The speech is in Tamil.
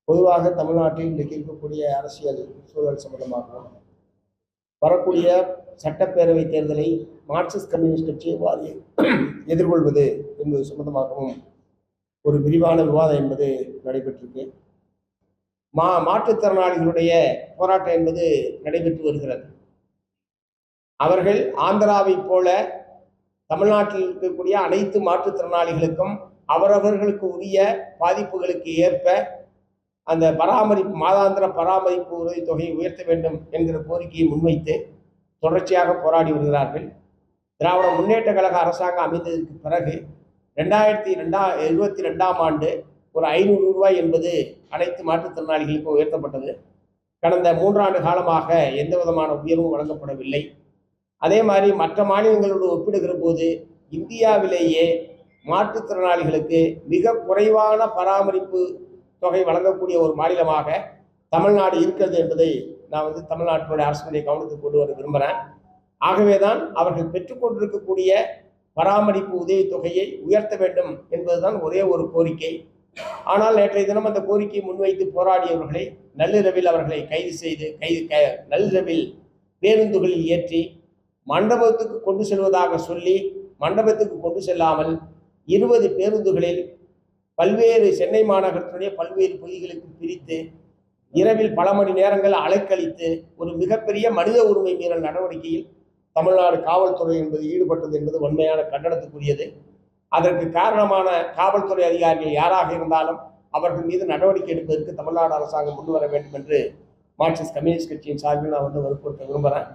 பொதுவாக தமிழ்நாட்டில் இன்றைக்கு இருக்கக்கூடிய அரசியல் சூழல் சம்பந்தமாகவும் வரக்கூடிய சட்டப்பேரவை தேர்தலை மார்க்சிஸ்ட் கம்யூனிஸ்ட் கட்சி எவ்வாறு எதிர்கொள்வது என்பது சம்பந்தமாகவும் ஒரு விரிவான விவாதம் என்பது நடைபெற்றிருக்கு. மாற்றுத்திறனாளிகளுடைய போராட்டம் என்பது நடைபெற்று வருகிறது. அவர்கள் ஆந்திராவை போல தமிழ்நாட்டில் இருக்கக்கூடிய அனைத்து மாற்றுத்திறனாளிகளுக்கும் அவரவர்களுக்கு உரிய பாதிப்புகளுக்கு ஏற்ப அந்த மாதாந்திர பராமரிப்பு உதவித்தொகையை உயர்த்த வேண்டும் என்கிற கோரிக்கையை முன்வைத்து தொடர்ச்சியாக போராடி வருகிறார்கள். திராவிட முன்னேற்ற கழக அரசாங்கம் அமைந்ததற்கு பிறகு 2022ஆம் ஆண்டு ஒரு 500 ரூபாய் என்பது அனைத்து மாற்றுத்திறனாளிகளுக்கும் உயர்த்தப்பட்டது. கடந்த 3 ஆண்டு காலமாக எந்த விதமான உயர்வும் வழங்கப்படவில்லை. அதே மாதிரி மற்ற மாநிலங்களோடு ஒப்பிடுகிற போது இந்தியாவிலேயே மாற்றுத்திறனாளிகளுக்கு மிக குறைவான பராமரிப்பு தொகை வழங்கக்கூடிய ஒரு மாநிலமாக தமிழ்நாடு இருக்கிறது என்பதை நான் தமிழ்நாட்டினுடைய அரசுடைய கவனத்துக்கு கொண்டு வர விரும்புகிறேன். ஆகவேதான் அவர்கள் பெற்றுக்கொண்டிருக்கக்கூடிய பராமரிப்பு உதவித்தொகையை உயர்த்த வேண்டும் என்பதுதான் ஒரே ஒரு கோரிக்கை. ஆனால் நேற்றைய தினம் அந்த கோரிக்கையை முன்வைத்து போராடியவர்களை நள்ளிரவில் அவர்களை கைது செய்து நள்ளிரவில் பேருந்துகளில் ஏற்றி மண்டபத்துக்கு கொண்டு செல்வதாக சொல்லி மண்டபத்துக்கு கொண்டு செல்லாமல் 20 பேருந்துகளில் பல்வேறு சென்னை மாநகரத்தினுடைய பல்வேறு பகுதிகளுக்கு பிரித்து இரவில் பல மணி நேரங்கள் அலைக்கழித்து ஒரு மிகப்பெரிய மனித உரிமை மீறல் நடவடிக்கையில் தமிழ்நாடு காவல்துறை என்பது ஈடுபட்டது என்பது உண்மையான கண்டனத்துக்குரியது. அதற்கு காரணமான காவல்துறை அதிகாரிகள் யாராக இருந்தாலும் அவர்கள் மீது நடவடிக்கை எடுப்பதற்கு தமிழ்நாடு அரசாங்கம் முன்வர வேண்டும் என்று மார்க்சிஸ்ட் கம்யூனிஸ்ட் கட்சியின் சார்பில் நான் வற்புறுத்த விரும்புகிறேன்.